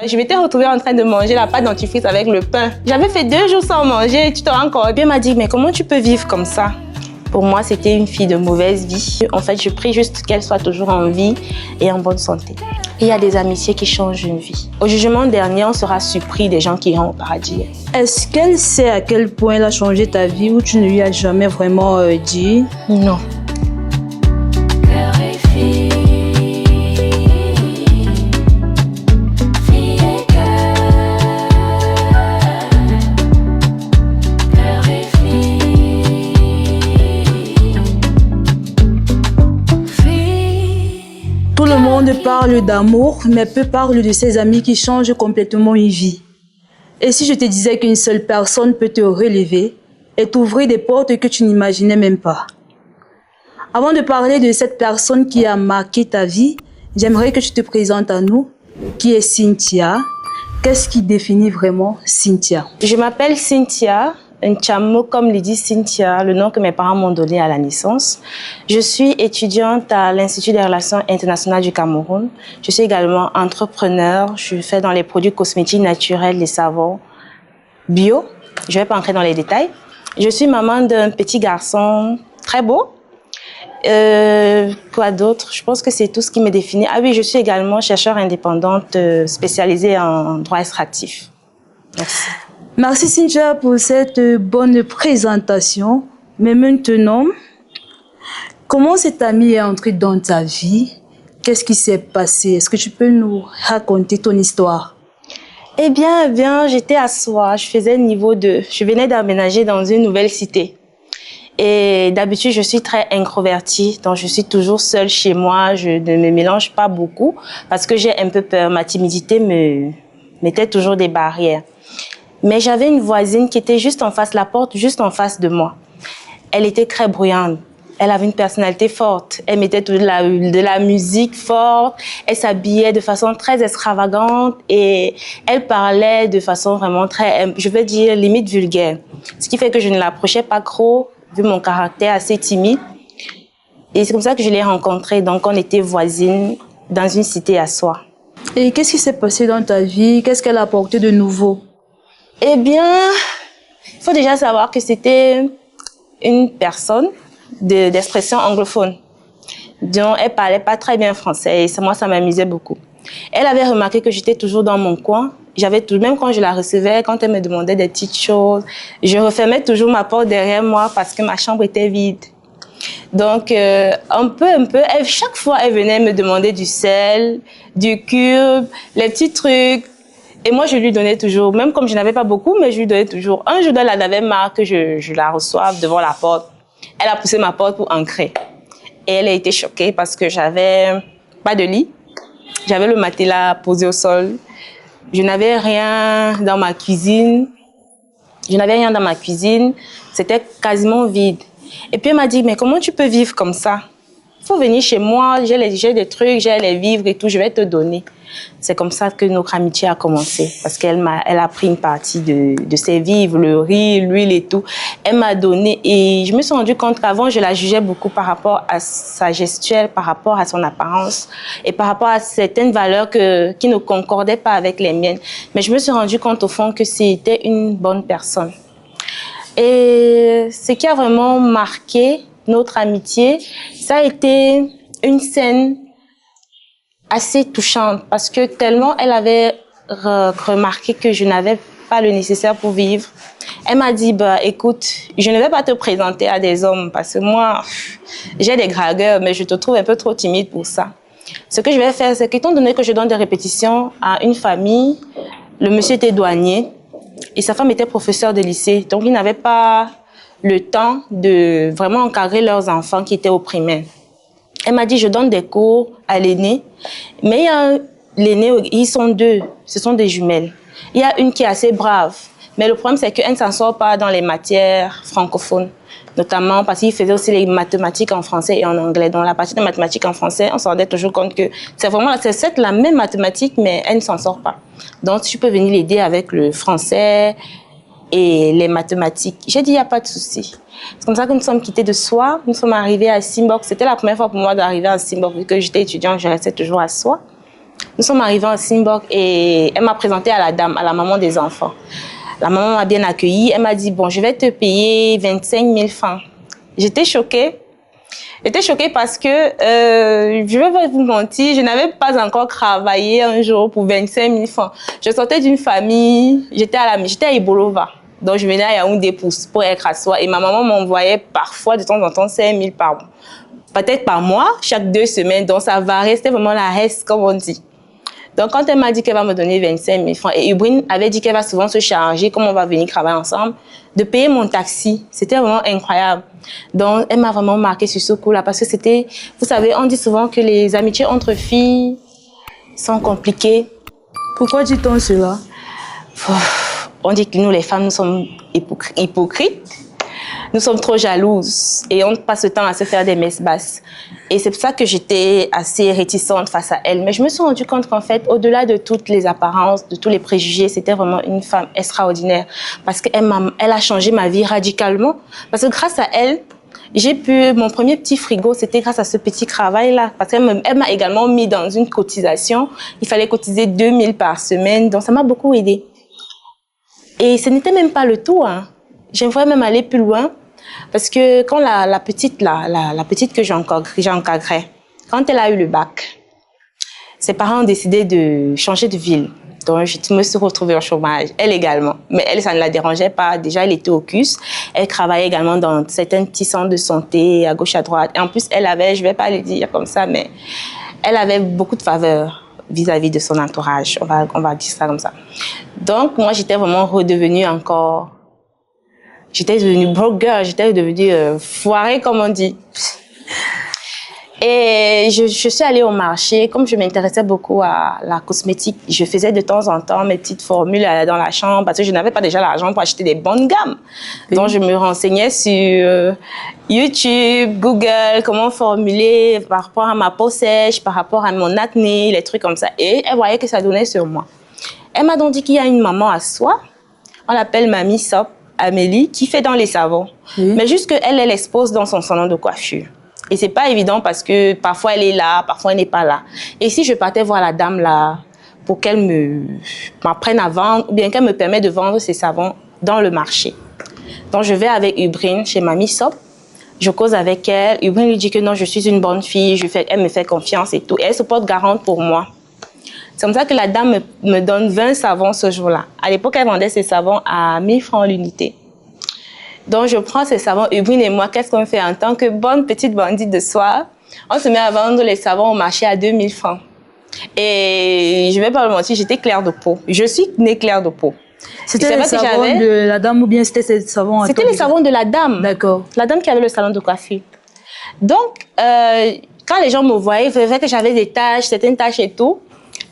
Je m'étais retrouvée en train de manger la pâte dentifrice avec le pain. J'avais fait 2 jours sans manger, tu te rends compte? Et puis elle m'a dit, mais comment tu peux vivre comme ça? Pour moi, c'était une fille de mauvaise vie. En fait, je prie juste qu'elle soit toujours en vie et en bonne santé. Il y a des amitiés qui changent une vie. Au jugement dernier, on sera surpris des gens qui iront au paradis. Est-ce qu'elle sait à quel point elle a changé ta vie ou tu ne lui as jamais vraiment dit? Non. Tout le monde parle d'amour, mais peu parle de ses amis qui changent complètement une vie. Et si je te disais qu'une seule personne peut te relever et t'ouvrir des portes que tu n'imaginais même pas? Avant de parler de cette personne qui a marqué ta vie, j'aimerais que tu te présentes à nous. Qui est Cynthia? Qu'est-ce qui définit vraiment Cynthia? Je m'appelle Cynthia Nchamo, comme le dit Cynthia, le nom que mes parents m'ont donné à la naissance. Je suis étudiante à l'Institut des Relations internationales du Cameroun. Je suis également entrepreneur. Je fais dans les produits cosmétiques naturels, les savons bio. Je ne vais pas entrer dans les détails. Je suis maman d'un petit garçon très beau. Quoi d'autre? Je pense que c'est tout ce qui me définit. Ah oui, je suis également chercheure indépendante spécialisée en droit extractif. Merci. Merci Cynthia pour cette bonne présentation. Mais maintenant, comment cet ami est entré dans ta vie? Qu'est-ce qui s'est passé? Est-ce que tu peux nous raconter ton histoire? Eh bien, j'étais à Soie. Je faisais niveau 2. Je venais d'aménager dans une nouvelle cité. Et d'habitude, je suis très introvertie, donc je suis toujours seule chez moi. Je ne me mélange pas beaucoup parce que j'ai un peu peur. Ma timidité me mettait toujours des barrières. Mais j'avais une voisine qui était juste en face, la porte juste en face de moi. Elle était très bruyante. Elle avait une personnalité forte. Elle mettait de la musique forte. Elle s'habillait de façon très extravagante et elle parlait de façon vraiment très, je vais dire, limite vulgaire. Ce qui fait que je ne l'approchais pas trop, vu mon caractère assez timide. Et c'est comme ça que je l'ai rencontrée. Donc, on était voisines dans une cité à Soie. Et qu'est-ce qui s'est passé dans ta vie? Qu'est-ce qu'elle a apporté de nouveau? Eh bien, il faut déjà savoir que c'était une personne d'expression anglophone. Donc, elle parlait pas très bien français et moi, ça m'amusait beaucoup. Elle avait remarqué que j'étais toujours dans mon coin. Même quand je la recevais, quand elle me demandait des petites choses, je refermais toujours ma porte derrière moi parce que ma chambre était vide. Donc, un peu, chaque fois, elle venait me demander du sel, du cube, les petits trucs. Et moi, je lui donnais toujours, même comme je n'avais pas beaucoup, mais je lui donnais toujours. Un jour, elle en avait marre que je la reçoive devant la porte. Elle a poussé ma porte pour entrer. Et elle a été choquée parce que j'avais pas de lit. J'avais le matelas posé au sol. Je n'avais rien dans ma cuisine. C'était quasiment vide. Et puis elle m'a dit, mais comment tu peux vivre comme ça? Il faut venir chez moi, j'ai des trucs, j'ai les vivres et tout, je vais te donner. C'est comme ça que notre amitié a commencé. Parce qu'elle a pris une partie de ses vivres, le riz, l'huile et tout. Elle m'a donné et je me suis rendu compte qu'avant, je la jugeais beaucoup par rapport à sa gestuelle, par rapport à son apparence et par rapport à certaines valeurs qui ne concordaient pas avec les miennes. Mais je me suis rendu compte au fond que c'était une bonne personne. Et ce qui a vraiment marqué notre amitié, ça a été une scène assez touchante parce que tellement elle avait remarqué que je n'avais pas le nécessaire pour vivre. Elle m'a dit, bah, écoute, je ne vais pas te présenter à des hommes parce que moi, j'ai des dragueurs, mais je te trouve un peu trop timide pour ça. Ce que je vais faire, c'est qu'étant donné que je donne des répétitions à une famille, le monsieur était douanier et sa femme était professeure de lycée, donc ils n'avaient pas le temps de vraiment encadrer leurs enfants qui étaient au primaire. Elle m'a dit, je donne des cours à l'aîné, mais il y a l'aîné, ils sont 2, ce sont des jumelles. Il y a une qui est assez brave, mais le problème c'est qu'elle ne s'en sort pas dans les matières francophones, notamment parce qu'il faisait aussi les mathématiques en français et en anglais. Dans la partie de mathématiques en français, on se rendait toujours compte que c'est la même mathématique, mais elle ne s'en sort pas. Donc, tu peux venir l'aider avec le français et les mathématiques. J'ai dit, il n'y a pas de souci. C'est comme ça que nous sommes quittés de Soie. Nous sommes arrivés à Simbok. C'était la première fois pour moi d'arriver à Simbok, vu que j'étais étudiante, je restais toujours à Soie. Nous sommes arrivés à Simborg et elle m'a présenté à la dame, à la maman des enfants. La maman m'a bien accueillie. Elle m'a dit, bon, je vais te payer 25 000 francs. J'étais choquée. J'étais choquée parce que, je ne vais pas vous mentir, je n'avais pas encore travaillé un jour pour 25 000 francs. Je sortais d'une famille, j'étais à Ibolova. Donc, je venais à Yaoundé pour être à soi. Et ma maman m'envoyait parfois, de temps en temps, 5 000 par mois. Peut-être par mois, chaque 2 semaines. Donc, ça variait. C'était vraiment la reste, comme on dit. Donc, quand elle m'a dit qu'elle va me donner 25 000 francs, et Ibrine avait dit qu'elle va souvent se charger, comme on va venir travailler ensemble, de payer mon taxi. C'était vraiment incroyable. Donc, elle m'a vraiment marqué sur ce coup-là, parce que c'était, vous savez, on dit souvent que les amitiés entre filles sont compliquées. Pourquoi dit-on cela? On dit que nous, les femmes, nous sommes hypocrites. Nous sommes trop jalouses et on passe le temps à se faire des messes basses. Et c'est pour ça que j'étais assez réticente face à elle. Mais je me suis rendu compte qu'en fait, au-delà de toutes les apparences, de tous les préjugés, c'était vraiment une femme extraordinaire. Parce qu'elle a changé ma vie radicalement. Parce que grâce à elle, mon premier petit frigo, c'était grâce à ce petit travail-là. Parce qu'elle m'a également mis dans une cotisation. Il fallait cotiser 2 000 par semaine. Donc ça m'a beaucoup aidée. Et ce n'était même pas le tout, hein. J'aimerais même aller plus loin. Parce que quand la petite que j'encadrais, quand elle a eu le bac, ses parents ont décidé de changer de ville. Donc, je me suis retrouvée au chômage. Elle également. Mais elle, ça ne la dérangeait pas. Déjà, elle était au CUS. Elle travaillait également dans certains petits centres de santé à gauche, à droite. Et en plus, elle avait, je ne vais pas le dire comme ça, mais elle avait beaucoup de faveurs vis-à-vis de son entourage. On va dire ça comme ça. Donc, moi, j'étais vraiment redevenue encore... J'étais devenue broke girl, j'étais devenue foirée, comme on dit. Et je suis allée au marché. Comme je m'intéressais beaucoup à la cosmétique, je faisais de temps en temps mes petites formules dans la chambre parce que je n'avais pas déjà l'argent pour acheter des bonnes gammes. Oui. Donc, je me renseignais sur YouTube, Google, comment formuler par rapport à ma peau sèche, par rapport à mon acné, les trucs comme ça. Et elle voyait que ça donnait sur moi. Elle m'a donc dit qu'il y a une maman à soi. On l'appelle Mamie Sop. Amélie, qui fait dans les savons. Oui. Mais juste qu'elle expose dans son salon de coiffure. Et c'est pas évident parce que parfois elle est là, parfois elle n'est pas là. Et si je partais voir la dame là, pour qu'elle m'apprenne à vendre, ou bien qu'elle me permette de vendre ses savons dans le marché. Donc je vais avec Ubrine chez Mamie Sop, je cause avec elle. Ubrine lui dit que non, je suis une bonne fille, elle me fait confiance et tout. Et elle se porte garante pour moi. C'est comme ça que la dame me donne 20 savons ce jour-là. À l'époque, elle vendait ses savons à 1 000 francs l'unité. Donc, je prends ces savons, Ubrine et moi, qu'est-ce qu'on fait en tant que bonne petite bandite de soir? On se met à vendre les savons au marché à 2 000 francs. Et je ne vais pas le mentir, j'étais claire de peau. Je suis née claire de peau. C'était les savons de la dame ou bien c'était ces savons? C'était les savons de la dame. D'accord. La dame qui avait le salon de coiffure. Donc, quand les gens me voyaient, ils savaient que j'avais des taches, certaines taches et tout.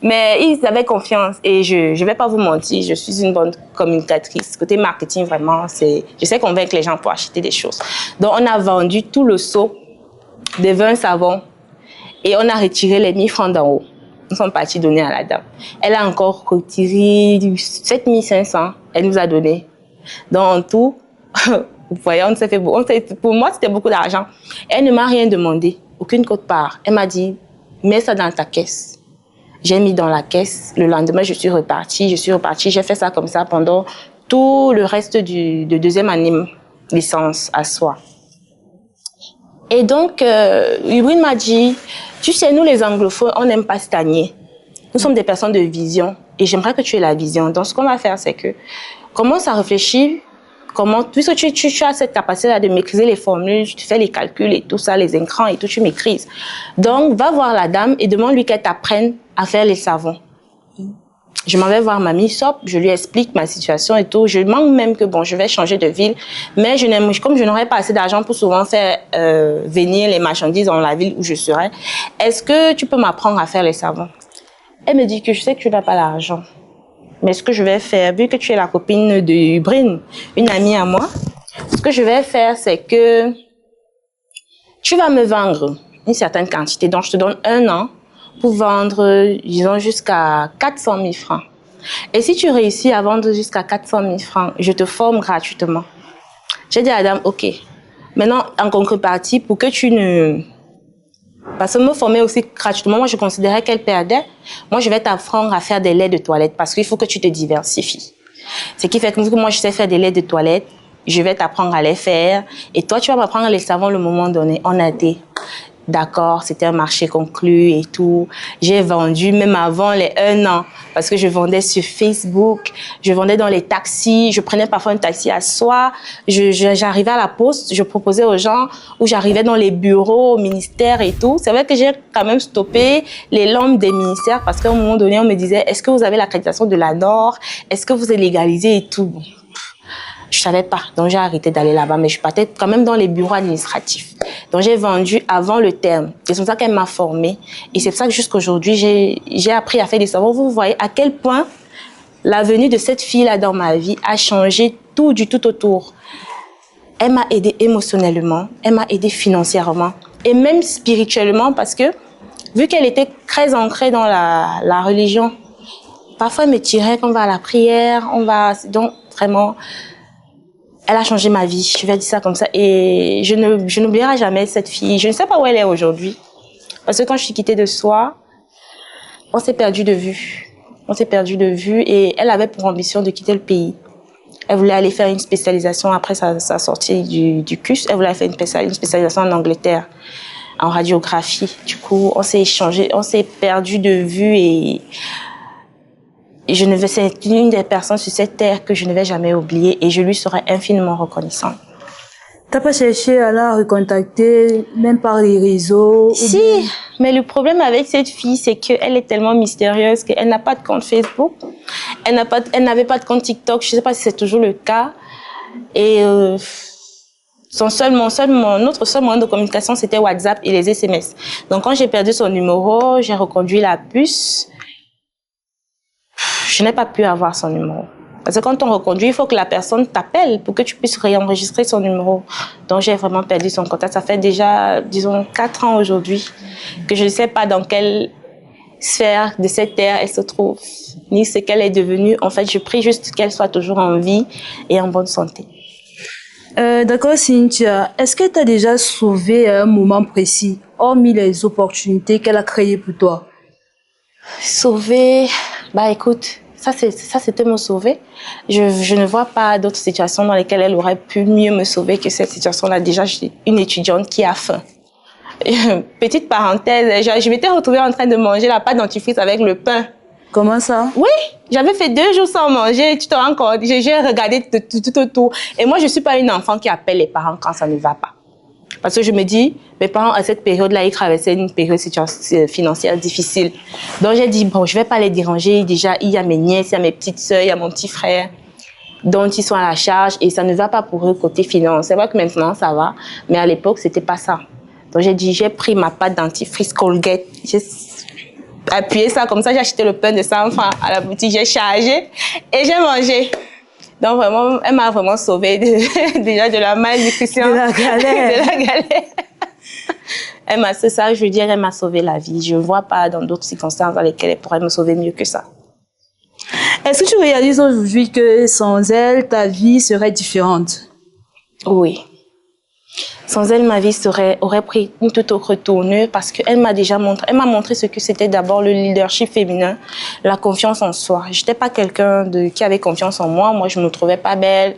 Mais ils avaient confiance et je vais pas vous mentir, je suis une bonne communicatrice. Côté marketing, vraiment, je sais convaincre les gens pour acheter des choses. Donc, on a vendu tout le seau de 20 savons et on a retiré les 1 000 francs d'en haut. Nous sommes partis donner à la dame. Elle a encore retiré 7 500, elle nous a donné. Donc, en tout, vous voyez, on s'est fait beaucoup. Pour moi, c'était beaucoup d'argent. Elle ne m'a rien demandé, aucune quote-part. Elle m'a dit, mets ça dans ta caisse. J'ai mis dans la caisse. Le lendemain, je suis repartie. J'ai fait ça comme ça pendant tout le reste de deuxième année licence à soi. Et donc, Ubrine m'a dit, tu sais, nous les anglophones, on n'aime pas stagner. Nous sommes des personnes de vision et j'aimerais que tu aies la vision. Donc, ce qu'on va faire, c'est que commence à réfléchir. Puisque tu as cette capacité de maîtriser les formules, tu fais les calculs et tout ça, les écrans et tout, tu maîtrises. Donc, va voir la dame et demande-lui qu'elle t'apprenne à faire les savons. Je m'en vais voir Mamie Sop, je lui explique ma situation et tout. Je manque même que, bon, je vais changer de ville. Mais comme je n'aurai pas assez d'argent pour souvent faire venir les marchandises dans la ville où je serai, est-ce que tu peux m'apprendre à faire les savons? Elle me dit que je sais que tu n'as pas l'argent. Mais ce que je vais faire, vu que tu es la copine de Ubrine, une amie à moi, ce que je vais faire, c'est que tu vas me vendre une certaine quantité. Donc, je te donne 1 an pour vendre, disons, jusqu'à 400 000 francs. Et si tu réussis à vendre jusqu'à 400 000 francs, je te forme gratuitement. J'ai dit à la dame, OK. Maintenant, en contrepartie, pour que tu ne Parce qu'elle me formait aussi gratuitement. Moi, je considérais qu'elle perdait. Moi, je vais t'apprendre à faire des laits de toilette parce qu'il faut que tu te diversifies. Ce qui fait que moi, je sais faire des laits de toilette. Je vais t'apprendre à les faire. Et toi, tu vas m'apprendre les savons le moment donné. On a été d'accord, c'était un marché conclu et tout. J'ai vendu même avant les 1 an parce que je vendais sur Facebook, je vendais dans les taxis, je prenais parfois un taxi à soi, j'arrivais à la poste, je proposais aux gens ou j'arrivais dans les bureaux, au ministère et tout. C'est vrai que j'ai quand même stoppé les lampes des ministères parce qu'à un moment donné, on me disait, est-ce que vous avez l'accréditation de la NOR? Est-ce que vous êtes légalisé et tout? Je savais pas, donc j'ai arrêté d'aller là-bas, mais je partais quand même dans les bureaux administratifs. Donc j'ai vendu avant le terme. C'est comme ça qu'elle m'a formée. Et c'est pour ça que jusqu'aujourd'hui, j'ai appris à faire des savons. Vous voyez à quel point la venue de cette fille-là dans ma vie a changé tout du tout autour. Elle m'a aidée émotionnellement, elle m'a aidée financièrement et même spirituellement parce que vu qu'elle était très ancrée dans la religion, parfois elle me tirait quand on va à la prière, donc vraiment... Elle a changé ma vie, je vais dire ça comme ça. Et je n'oublierai jamais cette fille. Je ne sais pas où elle est aujourd'hui. Parce que quand je suis quittée de soi, on s'est perdu de vue. On s'est perdu de vue et elle avait pour ambition de quitter le pays. Elle voulait aller faire une spécialisation après sa sortie du CUS. Elle voulait faire une spécialisation en Angleterre, en radiographie. Du coup, on s'est échangé, on s'est perdu de vue et c'est une des personnes sur cette terre que je ne vais jamais oublier et je lui serai infiniment reconnaissante. T'as pas cherché à la recontacter, même par les réseaux? Si, mais le problème avec cette fille, c'est qu'elle est tellement mystérieuse qu'elle n'a pas de compte Facebook, elle n'avait pas de compte TikTok, je sais pas si c'est toujours le cas. Et notre seul moyen de communication, c'était WhatsApp et les SMS. Donc quand j'ai perdu son numéro, j'ai reconduit la puce. Je n'ai pas pu avoir son numéro. Parce que quand on reconduit, il faut que la personne t'appelle pour que tu puisses réenregistrer son numéro. Donc, j'ai vraiment perdu son contact. Ça fait déjà, disons, 4 ans aujourd'hui que je ne sais pas dans quelle sphère de cette terre elle se trouve, ni ce qu'elle est devenue. En fait, je prie juste qu'elle soit toujours en vie et en bonne santé. D'accord, Cynthia. Est-ce que tu as déjà sauvé un moment précis, hormis les opportunités qu'elle a créées pour toi? Sauver, bah écoute, ça c'était me sauver. Je ne vois pas d'autres situations dans lesquelles elle aurait pu mieux me sauver que cette situation-là. Déjà, je suis une étudiante qui a faim. Petite parenthèse, je m'étais retrouvée en train de manger la pâte dentifrice avec le pain. Comment ça? Oui, j'avais fait 2 jours sans manger, tu te rends compte, j'ai regardé tout autour. Et moi, je suis pas une enfant qui appelle les parents quand ça ne va pas. Parce que je me dis, mes parents, à cette période-là, ils traversaient une période financière difficile. Donc, j'ai dit, bon, je vais pas les déranger. Déjà, il y a mes nièces, il y a mes petites sœurs, il y a mon petit frère, dont ils sont à la charge. Et ça ne va pas pour eux côté finance. C'est vrai que maintenant, ça va. Mais à l'époque, c'était pas ça. Donc, j'ai dit, j'ai pris ma pâte dentifrice Colgate. J'ai appuyé ça comme ça. J'ai acheté le pain de 100 francs à la boutique. J'ai chargé et j'ai mangé. Donc vraiment, elle m'a vraiment sauvée déjà de la malnutrition. De la galère. De la galère. C'est ça, je veux dire, elle m'a sauvé la vie. Je ne vois pas dans d'autres circonstances dans lesquelles elle pourrait me sauver mieux que ça. Est-ce que tu réalises aujourd'hui que sans elle, ta vie serait différente? Oui. Sans elle, ma vie aurait pris une toute autre tournure parce qu'elle m'a déjà montré ce que c'était d'abord le leadership féminin, la confiance en soi. J'étais pas quelqu'un qui avait confiance en moi. Moi, je me trouvais pas belle,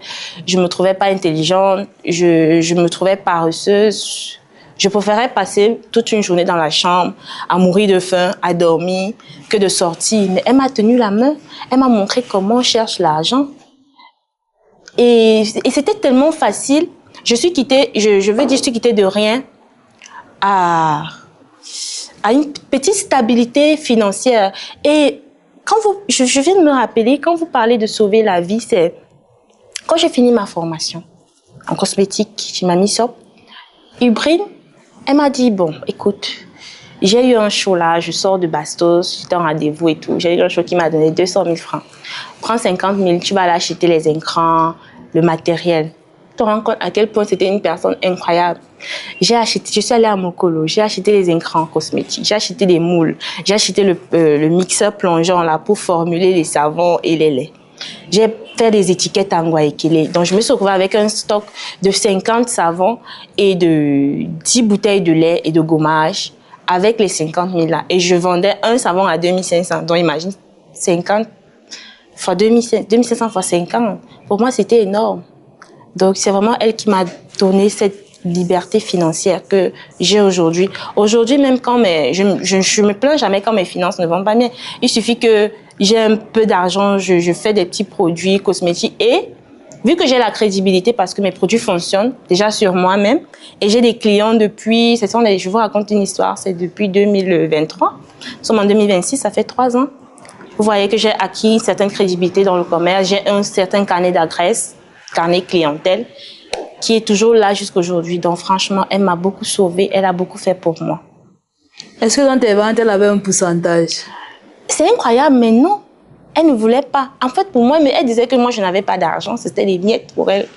je me trouvais pas intelligente, je me trouvais paresseuse. Je préférais passer toute une journée dans la chambre, à mourir de faim, à dormir, que de sortir. Mais elle m'a tenu la main, elle m'a montré comment on cherche l'argent. Et c'était tellement facile. Je suis quittée de rien à une petite stabilité financière. Et je viens de me rappeler, quand vous parlez de sauver la vie, c'est quand j'ai fini ma formation en cosmétique chez Mamie Sop, Ubrine, elle m'a dit, bon, écoute, j'ai eu un show là, je sors de Bastos, j'étais en rendez-vous et tout. J'ai eu un show qui m'a donné 200 000 francs. Prends 50 000, tu vas aller acheter les écrans, le matériel. Tu te rends compte à quel point c'était une personne incroyable. Je suis allée à Mokolo, j'ai acheté les écrans cosmétiques, j'ai acheté des moules, j'ai acheté le mixeur plongeant là pour formuler les savons et les laits. J'ai fait des étiquettes en Guayaquil. Donc, je me suis retrouvée avec un stock de 50 savons et de 10 bouteilles de lait et de gommage avec les 50 000 là. Et je vendais un savon à 2500. Donc, imagine, 50 fois 2500 fois 50. Pour moi, c'était énorme. Donc, c'est vraiment elle qui m'a donné cette liberté financière que j'ai aujourd'hui. Aujourd'hui, même quand je me plains jamais quand mes finances ne vont pas bien. Il suffit que j'ai un peu d'argent, je fais des petits produits cosmétiques et vu que j'ai la crédibilité parce que mes produits fonctionnent déjà sur moi-même et j'ai des clients depuis, je vous raconte une histoire, c'est depuis 2023. Nous sommes en 2026, ça fait 3 ans. Vous voyez que j'ai acquis une certaine crédibilité dans le commerce, j'ai un certain carnet d'adresse, carnet clientèle, qui est toujours là jusqu'aujourd'hui. Donc franchement, elle m'a beaucoup sauvée, elle a beaucoup fait pour moi. Est-ce que dans tes ventes, elle avait un pourcentage? C'est incroyable, mais non. Elle ne voulait pas. En fait, pour moi, mais elle disait que moi, je n'avais pas d'argent. C'était des miettes pour elle.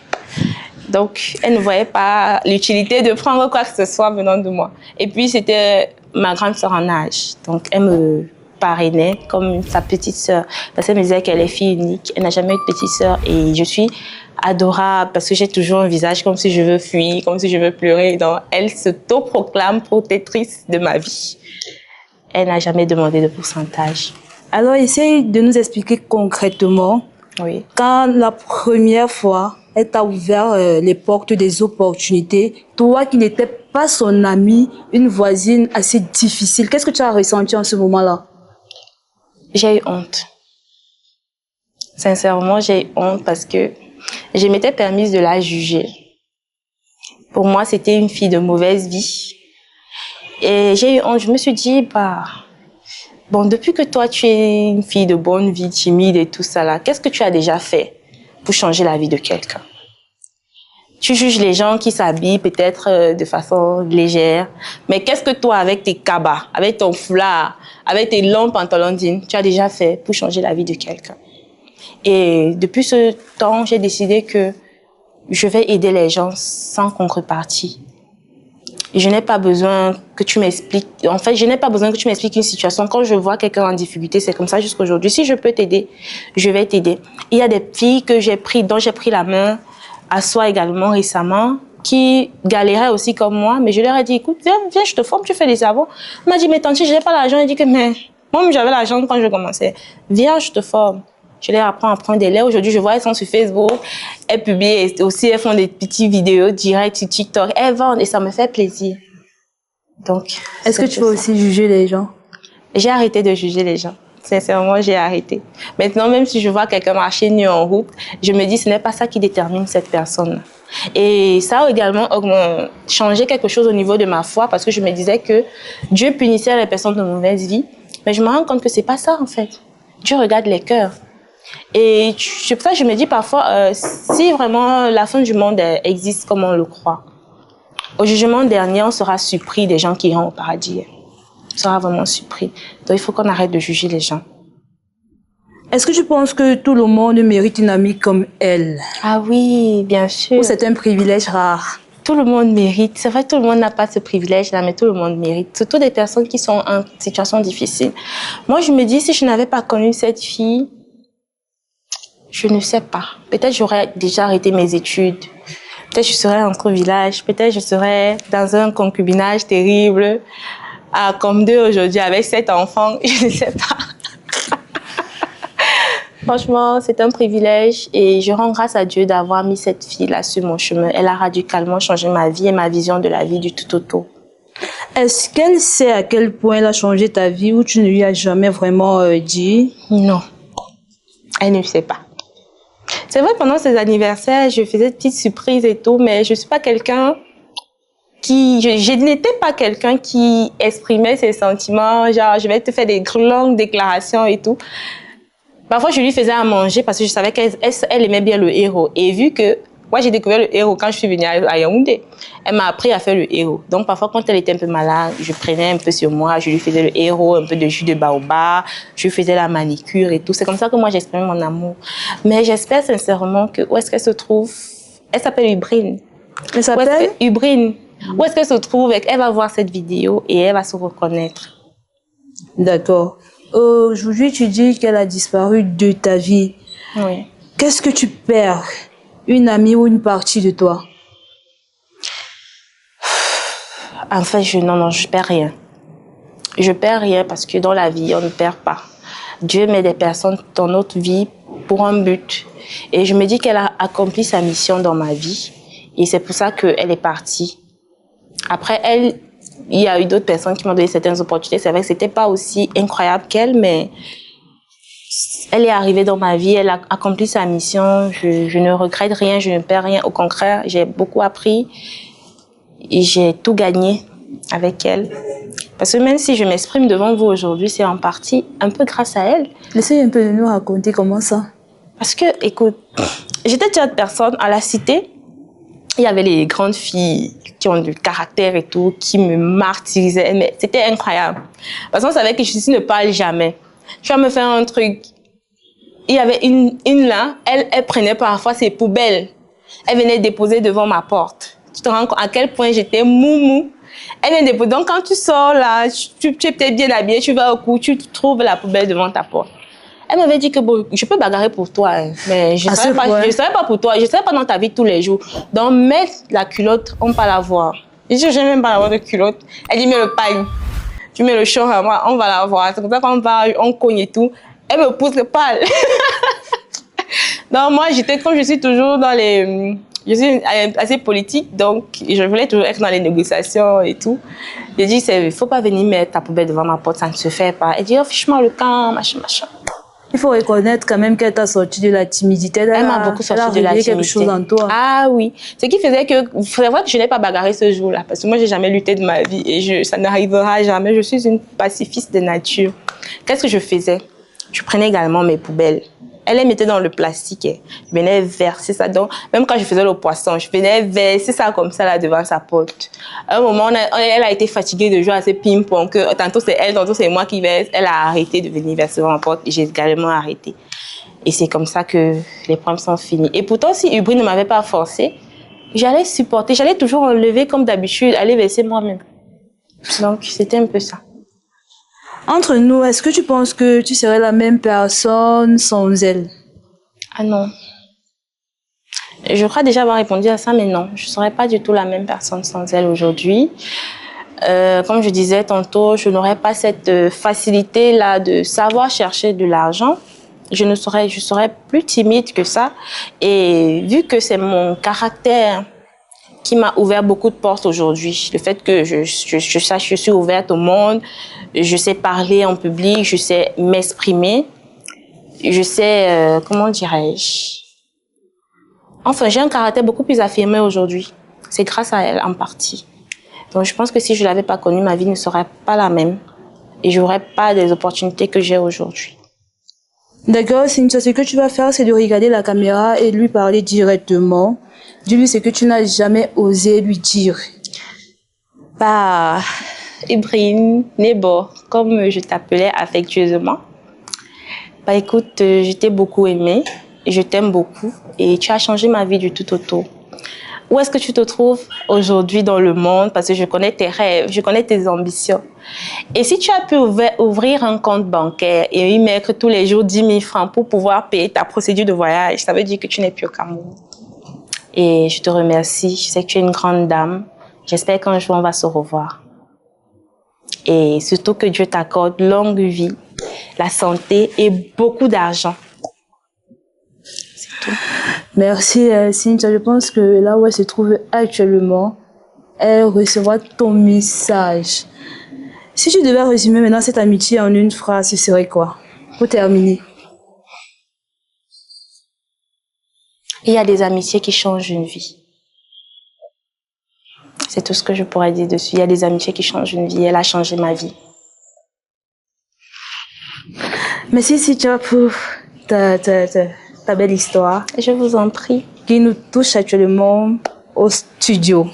Donc, elle ne voyait pas l'utilité de prendre quoi que ce soit venant de moi. Et puis, c'était ma grande sœur en âge. Donc, elle me parrainait comme sa petite sœur. Parce qu'elle me disait qu'elle est fille unique. Elle n'a jamais eu de petite sœur. Et je suis adorable parce que j'ai toujours un visage comme si je veux fuir, comme si je veux pleurer. Donc, elle s'autoproclame protectrice de ma vie. Elle n'a jamais demandé de pourcentage. Alors, essaye de nous expliquer concrètement, Oui. quand la première fois, elle t'a ouvert les portes des opportunités, toi qui n'étais pas son amie, une voisine assez difficile, qu'est-ce que tu as ressenti en ce moment-là? J'ai eu honte. Sincèrement, j'ai eu honte parce que je m'étais permise de la juger. Pour moi, c'était une fille de mauvaise vie. Et j'ai eu honte. Je me suis dit, bon, depuis que toi, tu es une fille de bonne vie, timide et tout ça là, qu'est-ce que tu as déjà fait pour changer la vie de quelqu'un? Tu juges les gens qui s'habillent peut-être de façon légère, mais qu'est-ce que toi, avec tes cabas, avec ton foulard, avec tes longs pantalons jeans, tu as déjà fait pour changer la vie de quelqu'un? Et depuis ce temps, j'ai décidé que je vais aider les gens sans contrepartie. Je n'ai pas besoin que tu m'expliques. En fait, je n'ai pas besoin que tu m'expliques une situation. Quand je vois quelqu'un en difficulté, c'est comme ça jusqu'à aujourd'hui. Si je peux t'aider, je vais t'aider. Il y a des filles dont j'ai pris la main à soi également récemment, qui galéraient aussi comme moi, mais je leur ai dit, écoute, viens, je te forme, tu fais des savons. Elle m'a dit, mais tante, je n'ai pas l'argent. Elle dit que, mais moi, j'avais l'argent quand je commençais. Viens, je te forme. Je leur apprends à prendre des laits. Aujourd'hui, je vois, elles sont sur Facebook. Elles publient aussi, elles font des petites vidéos directes sur TikTok. Elles vendent et ça me fait plaisir. Donc, est-ce que tu peux aussi juger les gens? J'ai arrêté de juger les gens. Sincèrement, j'ai arrêté. Maintenant, même si je vois quelqu'un marcher nu en route, je me dis, ce n'est pas ça qui détermine cette personne. Et ça a également changé quelque chose au niveau de ma foi parce que je me disais que Dieu punissait les personnes de mauvaise vie. Mais je me rends compte que c'est pas ça, en fait. Dieu regarde les cœurs. Et c'est pour ça que je me dis parfois, si vraiment la fin du monde existe comme on le croit, au jugement dernier, on sera surpris des gens qui iront au paradis. On sera vraiment surpris. Donc il faut qu'on arrête de juger les gens. Est-ce que tu penses que tout le monde mérite une amie comme elle? Ah oui, bien sûr. Ou c'est un privilège rare? Tout le monde mérite. C'est vrai que tout le monde n'a pas ce privilège-là, mais tout le monde mérite. Surtout des personnes qui sont en situation difficile. Moi, je me dis, si je n'avais pas connu cette fille, je ne sais pas. Peut-être j'aurais déjà arrêté mes études. Peut-être je serais entre village. Peut-être je serais dans un concubinage terrible. Comme 2 aujourd'hui avec 7 enfants. Je ne sais pas. Franchement, c'est un privilège et je rends grâce à Dieu d'avoir mis cette fille-là sur mon chemin. Elle a radicalement changé ma vie et ma vision de la vie du tout autour. Est-ce qu'elle sait à quel point elle a changé ta vie ou tu ne lui as jamais vraiment dit? Non, elle ne sait pas. C'est vrai, pendant ses anniversaires, je faisais des petites surprises et tout, mais je ne suis pas quelqu'un je n'étais pas quelqu'un qui exprimait ses sentiments, genre je vais te faire des longues déclarations et tout. Parfois, je lui faisais à manger parce que je savais qu'elle aimait bien le héros. Et vu que moi, j'ai découvert le héros quand je suis venue à Yaoundé, elle m'a appris à faire le héros. Donc, parfois, quand elle était un peu malade, je prenais un peu sur moi, je lui faisais le héros, un peu de jus de baobab, je lui faisais la manicure et tout. C'est comme ça que moi, j'exprimais mon amour. Mais j'espère sincèrement que où est-ce qu'elle se trouve? Elle s'appelle Ubrine. Elle s'appelle Ubrine. Où est-ce qu'elle se trouve? Elle va voir cette vidéo et elle va se reconnaître. D'accord. Aujourd'hui, tu dis qu'elle a disparu de ta vie. Oui. Qu'est-ce que tu perds? Une amie ou une partie de toi? En fait, non, je perds rien. je perds rien parce que dans la vie, on ne perd pas. Dieu met des personnes dans notre vie pour un but. Et je me dis qu'elle a accompli sa mission dans ma vie. Et c'est pour ça qu'elle est partie. Après, elle, il y a eu d'autres personnes qui m'ont donné certaines opportunités. C'est vrai que c'était pas aussi incroyable qu'elle, mais elle est arrivée dans ma vie, elle a accompli sa mission. Je ne regrette rien, je ne perds rien. Au contraire, j'ai beaucoup appris et j'ai tout gagné avec elle. Parce que même si je m'exprime devant vous aujourd'hui, c'est en partie un peu grâce à elle. Laissez un peu de nous raconter comment ça. Parce que, écoute, j'étais déjà une personne à la cité. Il y avait les grandes filles qui ont du caractère et tout, qui me martyrisaient, mais c'était incroyable. Parce qu'on savait que je ne parle jamais. Tu vas me faire un truc. Il y avait une là, elle prenait parfois ses poubelles. Elle venait déposer devant ma porte. Tu te rends compte à quel point j'étais moumou. Elle vient déposer. Donc quand tu sors là, tu es peut-être bien habillée, tu vas au cours, tu trouves la poubelle devant ta porte. Elle m'avait dit que bon, je peux bagarrer pour toi, hein, mais je ne serai pas pour toi, je ne serai pas dans ta vie tous les jours. Donc, mettre la culotte, on ne peut pas la voir. Je dis, je n'aime même pas avoir de culotte. Elle dit, mets le pagne. Tu mets le short à moi, on va la voir. C'est comme ça qu'on va, on cogne et tout. Elle me pousse le pal. Donc, moi, comme je suis toujours dans les... Je suis assez politique, donc je voulais toujours être dans les négociations et tout. J'ai dit, il ne faut pas venir mettre ta poubelle devant ma porte, ça ne se fait pas. Elle dit, oh, fiche-moi le camp, machin, machin. Il faut reconnaître quand même qu'elle t'a sorti de la timidité. Elle m'a beaucoup sorti de la timidité. Quelque chose en toi. Ah oui. Ce qui faisait que, c'est vrai que je n'ai pas bagarré ce jour-là, parce que moi, j'ai jamais lutté de ma vie et ça n'arrivera jamais. Je suis une pacifiste de nature. Qu'est-ce que je faisais? Je prenais également mes poubelles. Elle les mettait dans le plastique. Je venais verser ça. Donc, même quand je faisais le poisson, je venais verser ça comme ça là devant sa porte. À un moment, elle a été fatiguée de jouer à ce ping-pong. Tantôt c'est elle, tantôt c'est moi qui verse. Elle a arrêté de venir verser devant ma porte et j'ai également arrêté. Et c'est comme ça que les problèmes sont finis. Et pourtant, si Ubri ne m'avait pas forcé, j'allais supporter. J'allais toujours enlever comme d'habitude, aller verser moi-même. Donc, c'était un peu ça. Entre nous, est-ce que tu penses que tu serais la même personne sans elle? Ah non. Je crois déjà avoir répondu à ça, mais non. Je ne serais pas du tout la même personne sans elle aujourd'hui. Comme je disais tantôt, je n'aurais pas cette facilité-là de savoir chercher de l'argent. Je serais plus timide que ça. Et vu que c'est mon caractère qui m'a ouvert beaucoup de portes aujourd'hui. Le fait que je sache que je suis ouverte au monde, je sais parler en public, je sais m'exprimer, je sais, comment dirais-je... Enfin, j'ai un caractère beaucoup plus affirmé aujourd'hui. C'est grâce à elle, en partie. Donc, je pense que si je ne l'avais pas connue, ma vie ne serait pas la même. Et je n'aurais pas des opportunités que j'ai aujourd'hui. D'accord, Cynthia, ce que tu vas faire, c'est de regarder la caméra et lui parler directement. Dis-lui ce que tu n'as jamais osé lui dire. Bah, Ibrahim, Nebo, comme je t'appelais affectueusement. Bah écoute, je t'ai beaucoup aimé, je t'aime beaucoup et tu as changé ma vie du tout au tout. Où est-ce que tu te trouves aujourd'hui dans le monde? Parce que je connais tes rêves, je connais tes ambitions. Et si tu as pu ouvrir un compte bancaire et y mettre tous les jours 10 000 francs pour pouvoir payer ta procédure de voyage, ça veut dire que tu n'es plus au Cameroun. Et je te remercie. Je sais que tu es une grande dame. J'espère qu'un jour on va se revoir. Et surtout que Dieu t'accorde longue vie, la santé et beaucoup d'argent. C'est tout. Merci Cynthia. Je pense que là où elle se trouve actuellement, elle recevra ton message. Si tu devais résumer maintenant cette amitié en une phrase, ce serait quoi? Pour terminer. Il y a des amitiés qui changent une vie. C'est tout ce que je pourrais dire dessus. Il y a des amitiés qui changent une vie. Elle a changé ma vie. Merci Cynthia pour ta belle histoire. Je vous en prie. Qui nous touche actuellement au studio.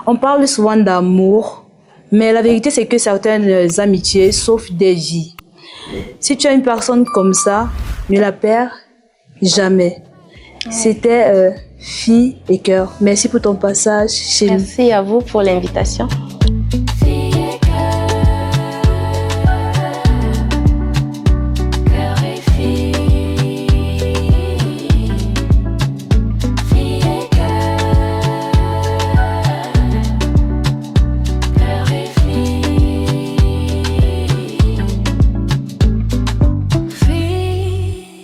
On parle souvent d'amour, mais la vérité c'est que certaines amitiés sauvent des vies. Si tu as une personne comme ça, ne la perds jamais. C'était Fille et Cœur. Merci pour ton passage chez nous. Merci à vous pour l'invitation.